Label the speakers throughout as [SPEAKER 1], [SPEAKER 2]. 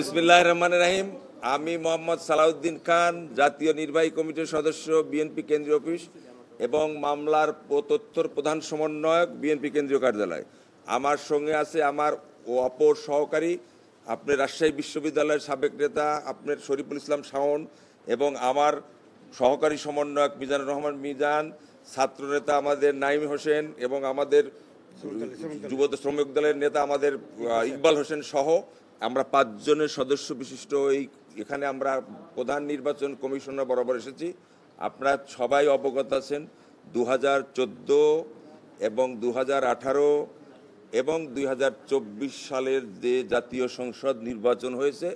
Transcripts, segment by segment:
[SPEAKER 1] বিসমিল্লাহির রহমানির রহিম। আমি মোহাম্মদ সালাউদ্দিন খান, জাতীয় নির্বাহী কমিটির সদস্য, বিএনপি কেন্দ্রীয় অফিস এবং মামলার তথ্যর প্রধান সমন্বয়ক, বিএনপি কেন্দ্রীয় কার্যালয়। আমার সঙ্গে আছে আমার অপর সহকারী, আপনার রাজশাহী বিশ্ববিদ্যালয়ের সাবেক নেতা আপনার শরীফুল ইসলাম শাওন, এবং আমার সহকারী সমন্বয়ক মিজানুর রহমান মিজান, ছাত্রনেতা আমাদের নাইম হোসেন, এবং আমাদের যুব শ্রমিক দলের নেতা আমাদের ইকবাল হোসেন সহ আমরা 5 জনের সদস্য বিশিষ্ট এখানে আমরা প্রধান নির্বাচন কমিশনার বরাবর এসেছি। আপনারা সবাই অবগত আছেন 2014 এবং 2018 এবং 2024 সালের যে জাতীয় সংসদ নির্বাচন হয়েছে,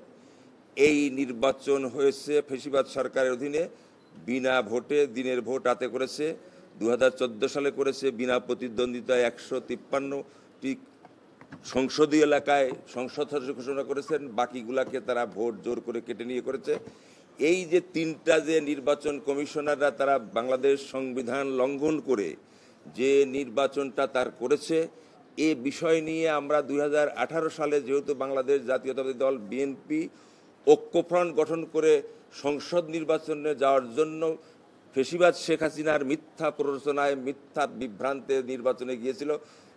[SPEAKER 1] এই নির্বাচন হয়েছে ফেসিবাদ সরকারের অধীনে বিনা ভোটে, দিনের ভোট রাতে করেছে। 2014 সালে করেছে বিনা প্রতিদ্বন্দ্বিতায় 153টি সংসদীয় এলাকায় সংসদ সদস্য ঘোষণা করেছেন, বাকিগুলাকে তারা ভোট জোর করে কেটে নিয়ে করেছে। এই যে 3টা যে নির্বাচন কমিশনাররা তারা বাংলাদেশ সংবিধান লঙ্ঘন করে যে নির্বাচনটা তার করেছে, এ বিষয় নিয়ে আমরা 2018 সালে যেহেতু বাংলাদেশ জাতীয়তাবাদী দল বিএনপি ঐক্যফ্রন্ট গঠন করে সংসদ নির্বাচনে যাওয়ার জন্য ফেসিবাদ শেখ হাসিনার মিথ্যা প্ররোচনায়, মিথ্যা বিভ্রান্তে নির্বাচনে গিয়েছিল।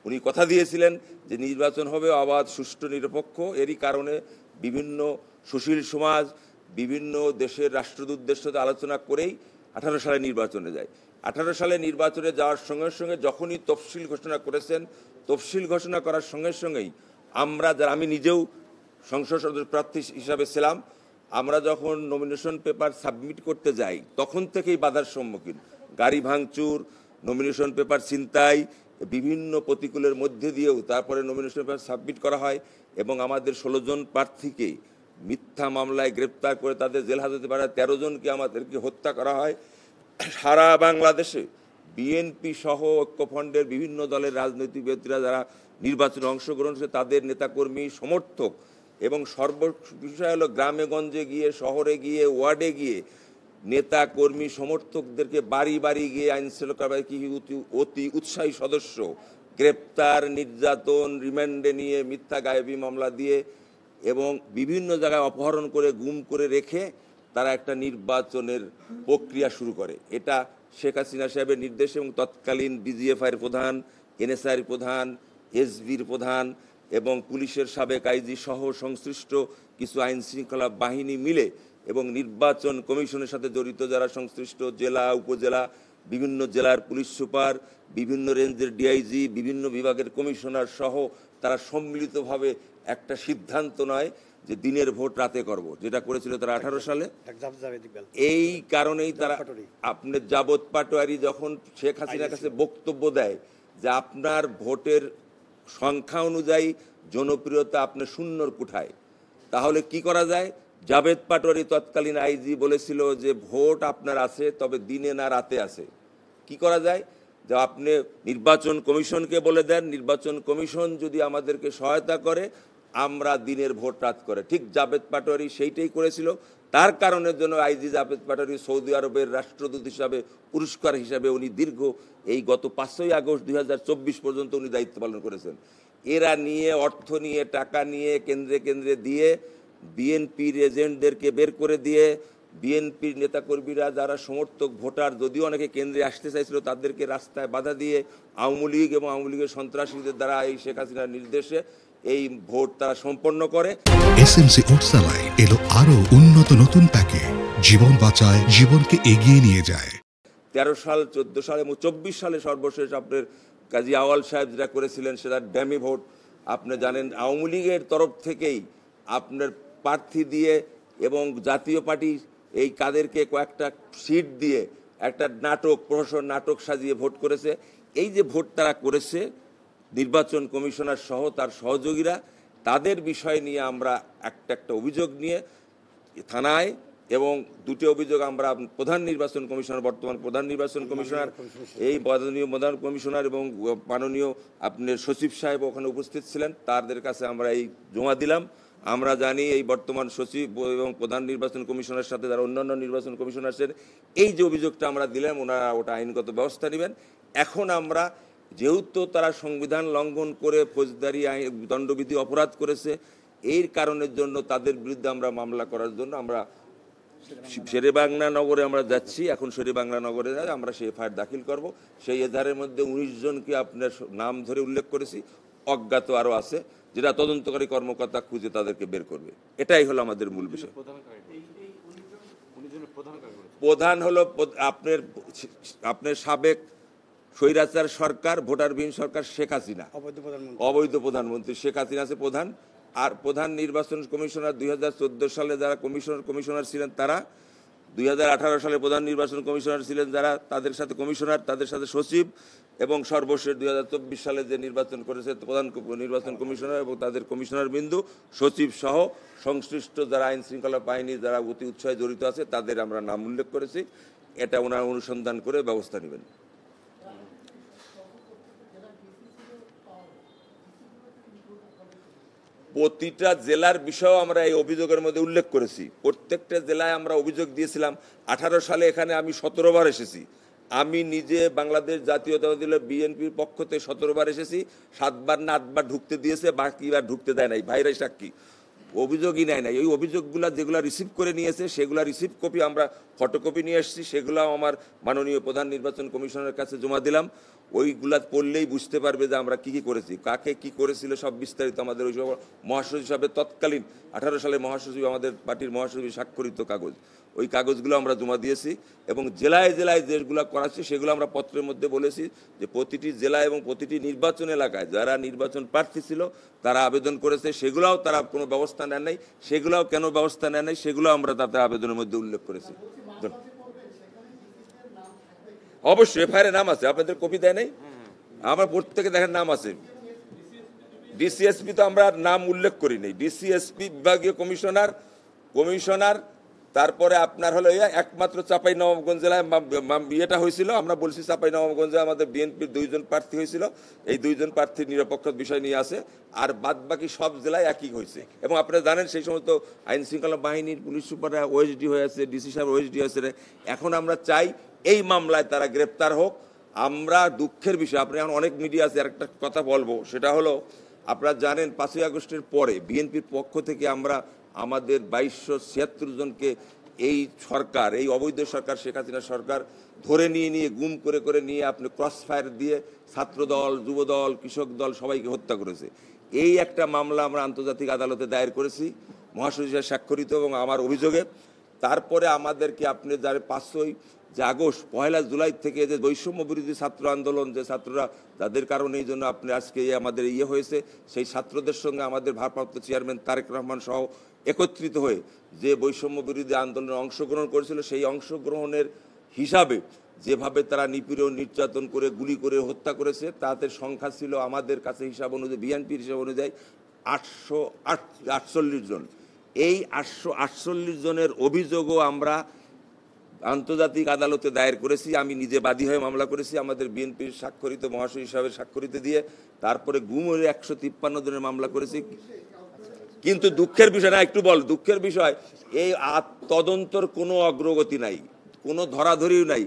[SPEAKER 1] উনি কথা দিয়েছিলেন যে নির্বাচন হবে অবাধ, সুষ্ঠু, নিরপেক্ষ। এরই কারণে বিভিন্ন সুশীল সমাজ, বিভিন্ন দেশের রাষ্ট্রদূতদের সাথে আলোচনা করেই 18 সালে নির্বাচনে যায়। 18 সালে নির্বাচনে যাওয়ার সঙ্গে সঙ্গে যখনই তফসিল ঘোষণা করেছেন, তফসিল ঘোষণা করার সঙ্গে সঙ্গেই আমরা যারা, আমি নিজেও সংসদ সদস্য প্রার্থী হিসাবে ছিলাম, আমরা যখন নমিনেশন পেপার সাবমিট করতে যাই তখন থেকেই বাধার সম্মুখীন। গাড়ি ভাঙচুর, নমিনেশন পেপার ছিনতাই, বিভিন্ন প্রতিকূলের মধ্যে দিয়েও তারপরে নমিনেশন পেপার সাবমিট করা হয় এবং আমাদের 16 জন প্রার্থীকে মিথ্যা মামলায় গ্রেপ্তার করে তাদের জেল হাজতে পাঠায়, 13 জনকে আমাদেরকে হত্যা করা হয়। সারা বাংলাদেশে বিএনপি সহ ঐক্যফ্রন্টের বিভিন্ন দলের রাজনৈতিক ব্যক্তিরা যারা নির্বাচনে অংশগ্রহণ করেছে তাদের নেতাকর্মী, সমর্থক এবং সর্ববিষয় হলো গ্রামে গঞ্জে গিয়ে, শহরে গিয়ে, ওয়ার্ডে গিয়ে নেতা কর্মী সমর্থকদেরকে বাড়ি বাড়ি গিয়ে আইনশৃঙ্খলা বাহিনী অতি উৎসাহী সদস্য গ্রেপ্তার, নির্যাতন, রিমান্ডে নিয়ে মিথ্যা গায়েবী মামলা দিয়ে এবং বিভিন্ন জায়গায় অপহরণ করে, গুম করে রেখে তারা একটা নির্বাচনের প্রক্রিয়া শুরু করে। এটা শেখ হাসিনা সাহেবের নির্দেশে এবং তৎকালীন ডিজিএফআইয়ের প্রধান, এনএসআইয়ের প্রধান, এসবির প্রধান এবং পুলিশের সাবেক আইজি সহ সংশ্লিষ্ট কিছু আইনশৃঙ্খলা বাহিনী মিলে এবং নির্বাচন কমিশনের সাথে জড়িত যারা সংশ্লিষ্ট জেলা, উপজেলা, বিভিন্ন জেলার পুলিশ সুপার, বিভিন্ন রেঞ্জের ডিআইজি, বিভিন্ন বিভাগের কমিশনার সহ তারা সম্মিলিতভাবে একটা সিদ্ধান্ত নয় যে দিনের ভোট রাতে করব, যেটা করেছিল তারা 18 সালে। এই কারণেই তারা আপনার জাবত পাটোয়ারি যখন শেখ হাসিনার কাছে বক্তব্য দেয় যে আপনার ভোটের সংখ্যা অনুযায়ী জনপ্রিয়তা আপনার শূন্যর কোঠায়, তাহলে কি করা যায়? জাবেদ পাটোয়ারি তৎকালীন আইজি বলেছিল যে ভোট আপনার আছে, তবে দিনে না রাতে আছে। কি করা যায়? যে আপনি নির্বাচন কমিশনকে বলে দেন, নির্বাচন কমিশন যদি আমাদেরকে সহায়তা করে আমরা দিনের ভোট রাত করে। ঠিক জাবেদ পাটোয়ারি সেইটাই করেছিল। তার কারণের জন্য আইজি জাবেদ পাটোয়ারি সৌদি আরবের রাষ্ট্রদূত হিসাবে, পুরস্কার হিসাবে উনি দীর্ঘ এই গত 5ই আগস্ট 2024 পর্যন্ত উনি দায়িত্ব পালন করেছেন। এরা নিয়ে, অর্থ নিয়ে, টাকা নিয়ে কেন্দ্রে কেন্দ্রে দিয়ে, বিএনপির এজেন্টদেরকে বের করে দিয়ে, বিএনপির নেতাকর্মীরা যারা সমর্থক ভোটার, যদিও অনেকে কেন্দ্রে আসতে চাইছিল, তাদেরকে রাস্তায় বাধা দিয়ে আওয়ামী লীগ এবং আওয়ামী লীগের সন্ত্রাসীদের দ্বারা এই শেখ হাসিনার নির্দেশে এই ভোট তারা সম্পন্ন করে।
[SPEAKER 2] এসএমসি ওটসালাই এলো আরো উন্নত নতুন প্যাকে, জীবন বাঁচায়, জীবনকে এগিয়ে নিয়ে যায়।
[SPEAKER 1] 13 সাল, 14 সাল এবং 24 সালে সর্বশেষ আপনার কাজী আওয়াল সাহেব যেটা করেছিলেন সেটা ড্যামি ভোট। আপনি জানেন আওয়ামী লীগের তরফ থেকেই আপনার প্রার্থী দিয়ে এবং জাতীয় পার্টি এই কাদেরকে কয়েকটা সিট দিয়ে একটা নাটক, প্রহসন নাটক সাজিয়ে ভোট করেছে। এই যে ভোট তারা করেছে, নির্বাচন কমিশনার সহ তার সহযোগীরা, তাদের বিষয় নিয়ে আমরা একটা অভিযোগ নিয়ে থানায়, এবং 2টি অভিযোগ আমরা প্রধান নির্বাচন কমিশনার, বর্তমান প্রধান নির্বাচন কমিশনার, এই মাননীয় প্রধান কমিশনার এবং মাননীয় আপনার সচিব সাহেব ওখানে উপস্থিত ছিলেন, তাদের কাছে আমরা এই জমা দিলাম। আমরা জানি এই বর্তমান সচিব এবং প্রধান নির্বাচন কমিশনারের সাথে যারা অন্যান্য নির্বাচন কমিশনার আছেন, এই যে অভিযোগটা আমরা দিলাম ওনারা ওটা আইনগত ব্যবস্থা নেবেন। এখন আমরা যেহেতু তারা সংবিধান লঙ্ঘন করে ফৌজদারি দণ্ডবিধি অপরাধ করেছে, এই কারণের জন্য তাদের বিরুদ্ধে আমরা মামলা করার জন্য আমরা শেরেবাংলা নগরে আমরা যাচ্ছি। এখন শেরেবাংলা নগরে যাই আমরা সেই এফআইআর দাখিল করব। সেই এজাহারের মধ্যে 19 জনকে আপনার নাম ধরে উল্লেখ করেছি, অজ্ঞাত আরও আছে, যেটা তদন্তকারী কর্মকর্তা খুঁজে তাদেরকে বের করবে। এটাই হলো আমাদের মূল বিষয়। প্রধান হলো আপনার সাবেক স্বৈরাচার সরকার, ভোটারবিহীন সরকার শেখ হাসিনা, অবৈধ প্রধানমন্ত্রী শেখ হাসিনা আছে প্রধান। আর প্রধান নির্বাচন কমিশনার 2014 সালে যারা কমিশনার ছিলেন তারা, 2018 সালে প্রধান নির্বাচন কমিশনার ছিলেন যারা, তাদের সাথে কমিশনার, তাদের সাথে সচিব, এবং সর্বশেষ 2024 সালে যে নির্বাচন করেছে প্রধান নির্বাচন কমিশনার এবং তাদের কমিশনার বিন্দু সচিব সহ সংশ্লিষ্ট যারা আইন শৃঙ্খলা বাহিনী যারা অতি উৎসাহে জড়িত আছে তাদের আমরা নাম উল্লেখ করেছি। এটা ওনারা অনুসন্ধান করে ব্যবস্থা নেবেন। প্রতিটা জেলার বিষয়েও আমরা এই অভিযোগের মধ্যে উল্লেখ করেছি। প্রত্যেকটা জেলায় আমরা অভিযোগ দিয়েছিলাম। 18 সালে এখানে আমি 17 বার এসেছি। আমি নিজে বাংলাদেশ জাতীয়তাবাদী দল বিএনপির পক্ষ থেকে 17 বার এসেছি। 7 বার না 8 বার ঢুকতে দিয়েছে, বাকিবার ঢুকতে দেয় নাই, ভাইরাই সাক্ষী, অভিযোগই নেয় নাই। ওই অভিযোগগুলো যেগুলো রিসিভ করে নিয়েছে সেগুলো রিসিভ কপি আমরা ফটোকপি নিয়ে এসেছি, সেগুলো আমার মাননীয় প্রধান নির্বাচন কমিশনের কাছে জমা দিলাম। ওইগুলা পড়লেই বুঝতে পারবে যে আমরা কি কি করেছি, কাকে কি করেছিল, সব বিস্তারিত আমাদের ওই সব মহাসচিব সাহেবের তৎকালীন 18 সালে মহাসচিব, আমাদের পার্টির মহাসচিব স্বাক্ষরিত কাগজ, ওই কাগজগুলো আমরা জমা দিয়েছি। এবং জেলায় জেলায় যেগুলো করাচ্ছি সেগুলো আমরা পত্রের মধ্যে বলেছি যে প্রতিটি জেলা এবং প্রতিটি নির্বাচন এলাকায় যারা নির্বাচন প্রার্থী ছিল তারা আবেদন করেছে, সেগুলোও তারা কোনো ব্যবস্থা নেন নাই, সেগুলোও কেন ব্যবস্থা নেন নাই সেগুলো আমরা তাদের আবেদনের মধ্যে উল্লেখ করেছি। অবশ্যই এফআইআর নাম আছে, আপনাদের কপি দেয় নাই, আমার প্রত্যেকে দেখেন নাম আছে। ডিসিএসপি তো আমরা নাম উল্লেখ করি নাই, ডিসিএসপি বিভাগীয় কমিশনার, তারপরে আপনার হলো একমাত্র চাঁপাইনবাবগঞ্জ জেলায় বিয়েটা হয়েছিল, আমরা বলছি চাঁপাইনবাবগঞ্জে আমাদের বিএনপির 2 জন প্রার্থী হয়েছিল, এই 2 জন প্রার্থীর নিরপেক্ষ বিষয় নিয়ে আছে, আর বাদ বাকি সব জেলায় একই হয়েছে। এবং আপনারা জানেন সেই সমস্ত আইন শৃঙ্খলা বাহিনীর পুলিশ সুপাররা ওএসডি হয়ে আছে, ডিসি সাহেব ওএসডি হয়েছে। এখন আমরা চাই এই মামলায় তারা গ্রেপ্তার হোক। আমরা দুঃখের বিষয়, আপনি এখন অনেক মিডিয়া আছে, আর একটা কথা বলবো, সেটা হলো আপনারা জানেন 5ই আগস্টের পরে বিএনপির পক্ষ থেকে আমরা আমাদের 2276 জনকে এই সরকার, এই অবৈধ সরকার শেখ হাসিনা সরকার ধরে নিয়ে গুম করে নিয়ে আপনি ক্রস ফায়ার দিয়ে ছাত্রদল, যুবদল, কৃষক দল সবাইকে হত্যা করেছে। এই একটা মামলা আমরা আন্তর্জাতিক আদালতে দায়ের করেছি মহাসচিব স্বাক্ষরিত এবং আমার অভিযোগে। তারপরে আমাদেরকে আপনি যারা 5ই আগস্ট 1 জুলাই থেকে যে বৈষম্য বিরোধী ছাত্র আন্দোলন, যে ছাত্ররা যাদের কারণে এই জন্য আপনি আজকে আমাদের হয়েছে, সেই ছাত্রদের সঙ্গে আমাদের ভারপ্রাপ্ত চেয়ারম্যান তারেক রহমান সহ একত্রিত হয়ে যে বৈষম্য বিরোধী আন্দোলনে অংশগ্রহণ করেছিল, সেই অংশগ্রহণের হিসাবে যেভাবে তারা নিপীড়ন নির্যাতন করে গুলি করে হত্যা করেছে তাদের সংখ্যা ছিল আমাদের কাছে হিসাব অনুযায়ী, বিএনপির হিসাব অনুযায়ী 848 জন। এই 848 জনের অভিযোগও আমরা আন্তর্জাতিক আদালতে দায়ের করেছি। আমি নিজে বাদী হয়ে মামলা করেছি আমাদের বিএনপির স্বাক্ষরিত মহাসচিব হিসাবে স্বাক্ষরিত দিয়ে। তারপরে গুমের 153 জনের মামলা করেছি। কিন্তু দুঃখের বিষয় না, একটু বল, দুঃখের বিষয় এই তদন্তর কোনো অগ্রগতি নাই, কোনো ধরাধরিও নাই।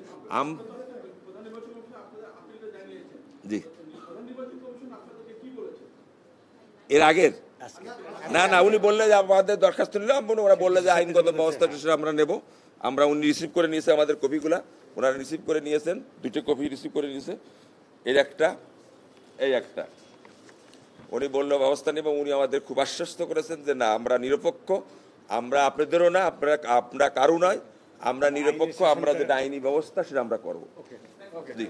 [SPEAKER 1] জি, এর আগের না উনি বললে যে আমাদের দরখাস্ত নিলাম, ওরা বললে যে আইনগত ব্যবস্থা আমরা নেব। আমরা উনি রিসিভ করে নিয়েছে আমাদের কপিগুলা, ওনারা রিসিভ করে নিয়েছেন, 2টি কপি রিসিভ করে নিয়েছে, এই একটা উনি বললো ব্যবস্থা নেব। উনি আমাদের খুব আশ্বস্ত করেছেন যে না, আমরা নিরপেক্ষ, আমরা আপনাদেরও না, আপনারা কারো নয়, আমরা নিরপেক্ষ, আমরা যেটা আইনি ব্যবস্থা সেটা আমরা করবো। জি।